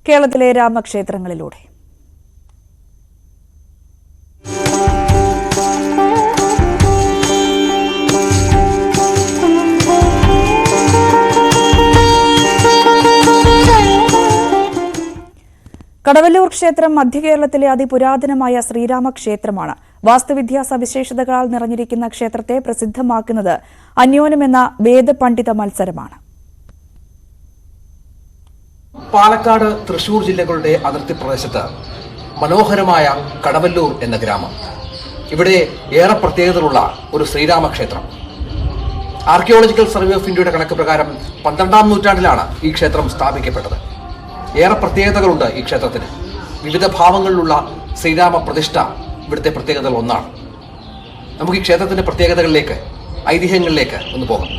കേരളത്തിലെ രാമക്ഷേത്രങ്ങളിലൂടെ. കടവല്ലൂർ ക്ഷേത്രം മധ്യകേരളത്തിലെ അതിപുരാതനമായ ശ്രീരാമക്ഷേത്രമാണ്. വാസ്തുവിദ്യാ സവിശേഷതകളാൽ നിറഞ്ഞിരിക്കുന്ന ക്ഷേത്രത്തെ പ്രസിദ്ധമാക്കുന്നത് അന്യോന്യമെന്ന വേദപണ്ഡിത മത്സരമാണ്. പാലക്കാട്, തൃശൂർ ജില്ലകളുടെ അതിർത്തി പ്രദേശത്ത് മനോഹരമായ കടവല്ലൂർ എന്ന ഗ്രാമം. ഇവിടെ ഏറെ പ്രത്യേകതയുള്ള ഒരു ശ്രീരാമക്ഷേത്രം. ആർക്കിയോളജിക്കൽ സർവേ ഓഫ് ഇന്ത്യയുടെ കണക്ക് പ്രകാരം 12ാം നൂറ്റാണ്ടിലാണ് ഈ ക്ഷേത്രം സ്ഥാപിക്കപ്പെട്ടത്. ഏറെ പ്രത്യേകതകളുണ്ട് ഈ ക്ഷേത്രത്തിന്. വിവിധ ഭാവങ്ങളിലുള്ള ശ്രീരാമ പ്രതിഷ്ഠ ഇവിടുത്തെ പ്രത്യേകതകൾ ഒന്നാണ്. നമുക്ക് ഈ ക്ഷേത്രത്തിന്റെ പ്രത്യേകതകളിലേക്ക്, ഐതിഹ്യങ്ങളിലേക്ക് ഒന്ന് പോകാം.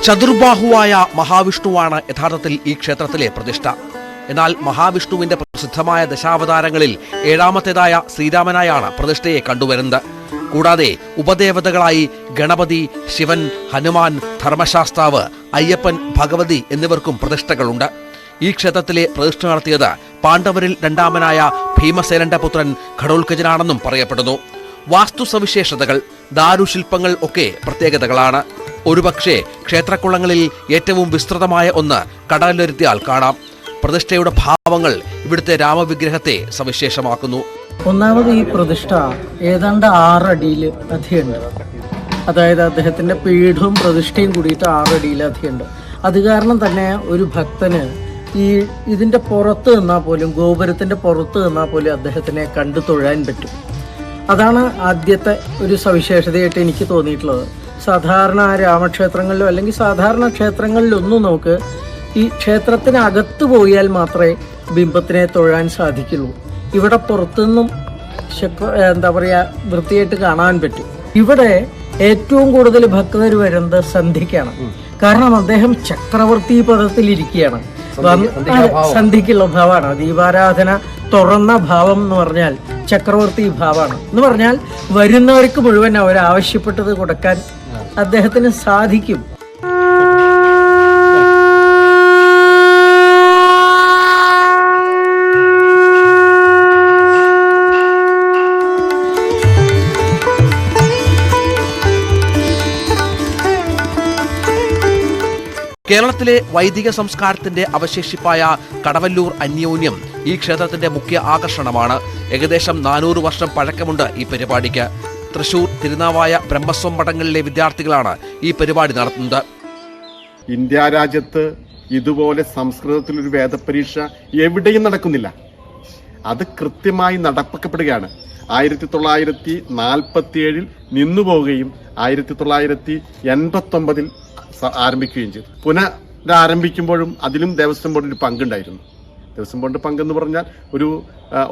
ചതുർബാഹുവായ മഹാവിഷ്ണുവാണ് യഥാർത്ഥത്തിൽ ഈ ക്ഷേത്രത്തിലെ പ്രതിഷ്ഠ. എന്നാൽ മഹാവിഷ്ണുവിന്റെ പ്രസിദ്ധമായ ദശാവതാരങ്ങളിൽ 7ാമത്തേതായ ശ്രീരാമനായാണ് പ്രതിഷ്ഠയെ കണ്ടുവരുന്നത്. കൂടാതെ ഉപദേവതകളായി ഗണപതി, ശിവൻ, ഹനുമാൻ, ധർമ്മശാസ്താവ്, അയ്യപ്പൻ, ഭഗവതി എന്നിവർക്കും പ്രതിഷ്ഠകളുണ്ട്. ഈ ക്ഷേത്രത്തിലെ പ്രതിഷ്ഠ നടത്തിയത് പാണ്ഡവരിൽ 2ാമനായ ഭീമസേനന്റെ പുത്രൻ ഘടോൽക്കജനാണെന്നും പറയപ്പെടുന്നു. വാസ്തു സവിശേഷതകൾ, ദാരുശില്പങ്ങൾ ഒക്കെ പ്രത്യേകതകളാണ്. ഒരുപക്ഷെ ക്ഷേത്രക്കുളങ്ങളിൽ ഏറ്റവും വിസ്തൃതമായ ഒന്ന് കടവല്ലൂരെത്തിയാൽ കാണാം. പ്രതിഷ്ഠയുടെ ഭാവങ്ങൾ ഇവിടുത്തെ രാമവിഗ്രഹത്തെ സവിശേഷമാക്കുന്നു. ഒന്നാമത് ഈ പ്രതിഷ്ഠ ഏതാണ്ട് 6 അടിയിൽ അധികമുണ്ട്. അതായത് അദ്ദേഹത്തിന്റെ പീഠവും പ്രതിഷ്ഠയും കൂടിയിട്ട് 6 അടിയിലധികമുണ്ട്. അത് കാരണം തന്നെ ഒരു ഭക്തന് ഇതിന്റെ പുറത്ത് നിന്നാൽ പോലും, ഗോപുരത്തിന്റെ പുറത്ത് നിന്നാൽ പോലും അദ്ദേഹത്തിനെ കണ്ടു തൊഴാൻ പറ്റും. അതാണ് ആദ്യത്തെ ഒരു സവിശേഷതയായിട്ട് എനിക്ക് തോന്നിയിട്ടുള്ളത്. സാധാരണ രാമക്ഷേത്രങ്ങളിലോ അല്ലെങ്കിൽ സാധാരണ ക്ഷേത്രങ്ങളിലൊന്നും നമുക്ക് ഈ ക്ഷേത്രത്തിനകത്ത് പോയാൽ മാത്രമേ ബിംബത്തിനെ തൊഴാൻ സാധിക്കുള്ളൂ. ഇവിടെ പുറത്തുനിന്നും വൃത്തിയായിട്ട് കാണാൻ പറ്റും. ഇവിടെ ഏറ്റവും കൂടുതൽ ഭക്തർ വരുന്നത് സന്ധ്യയ്ക്കാണ്. കാരണം അദ്ദേഹം ചക്രവർത്തി പദത്തിലിരിക്കുകയാണ്. സന്ധ്യയ്ക്കുള്ള ഭാവമാണ് ദീപാരാധന. തുറന്ന ഭാവം എന്ന് പറഞ്ഞാൽ ചക്രവർത്തി ഭാവമാണ്. എന്ന് പറഞ്ഞാൽ വരുന്നവർക്ക് മുഴുവൻ അവർ ആവശ്യപ്പെട്ടത് കൊടുക്കാൻ അദ്ദേഹത്തിന് സാധിക്കും. കേരളത്തിലെ വൈദിക സംസ്കാരത്തിന്റെ അവശേഷിപ്പായ കടവല്ലൂർ അന്യോന്യം ഈ ക്ഷേത്രത്തിന്റെ മുഖ്യ ആകർഷണമാണ്. ഏകദേശം 400 വർഷം പഴക്കമുണ്ട് ഈ പരിപാടിക്ക്. തൃശൂർ, തിരുനാവായ, ബ്രഹ്മസ്വം മഠങ്ങളിലെ വിദ്യാർത്ഥികളാണ് ഈ പരിപാടി നടത്തുന്നത്. ഇന്ത്യ രാജ്യത്ത് ഇതുപോലെ സംസ്കൃതത്തിലൊരു വേദപരീക്ഷ എവിടെയും നടക്കുന്നില്ല. അത് കൃത്യമായി നടപ്പാക്കപ്പെടുകയാണ്. 1947 നിന്നുപോവുകയും 1989 ആരംഭിക്കുകയും ചെയ്തു. പുനരാരംഭിക്കുമ്പോഴും അതിലും ദേവസ്വം ബോർഡിന് പങ്കുണ്ടായിരുന്നു. ദേവസ്വം ബോർഡിന്റെ പങ്കെന്ന് പറഞ്ഞാൽ ഒരു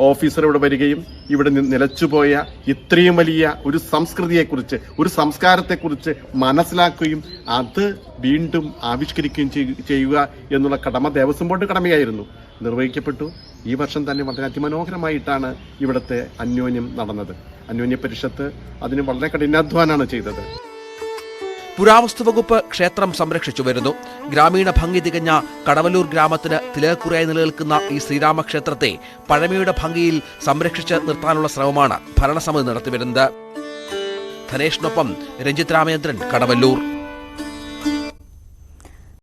ഓഫീസർ ഇവിടെ വരികയും ഇവിടെ നിലച്ചുപോയ ഇത്രയും വലിയ ഒരു സംസ്കൃതിയെക്കുറിച്ച്, ഒരു സംസ്കാരത്തെക്കുറിച്ച് മനസ്സിലാക്കുകയും അത് വീണ്ടും ആവിഷ്കരിക്കുകയും ചെയ്യുക എന്നുള്ള കടമ ദേവസ്വം ബോർഡ് കടമയായിരുന്നു. നിർവഹിക്കപ്പെട്ടു. ഈ വർഷം തന്നെ വളരെ അതിമനോഹരമായിട്ടാണ് ഇവിടുത്തെ അന്യോന്യം നടന്നത്. അന്യോന്യ പരിഷത്ത് അതിന് വളരെ കഠിനാധ്വാനാണ് ചെയ്തത്. പുരാവസ്തു വകുപ്പ് ക്ഷേത്രം സംരക്ഷിച്ചു വരുന്നു. ഗ്രാമീണ ഭംഗി തികഞ്ഞ കടവല്ലൂർ ഗ്രാമത്തിന് തിലകക്കുറിയായി നിലനിൽക്കുന്ന ഈ ശ്രീരാമക്ഷേത്രത്തെ പഴമയുടെ ഭംഗിയിൽ സംരക്ഷിച്ച് നിർത്താനുള്ള ശ്രമമാണ് ഭരണസമിതി നടത്തിവരുന്നത്. ധനേഷിനൊപ്പം രഞ്ജിത് രാമചന്ദ്രൻ, കടവല്ലൂർ.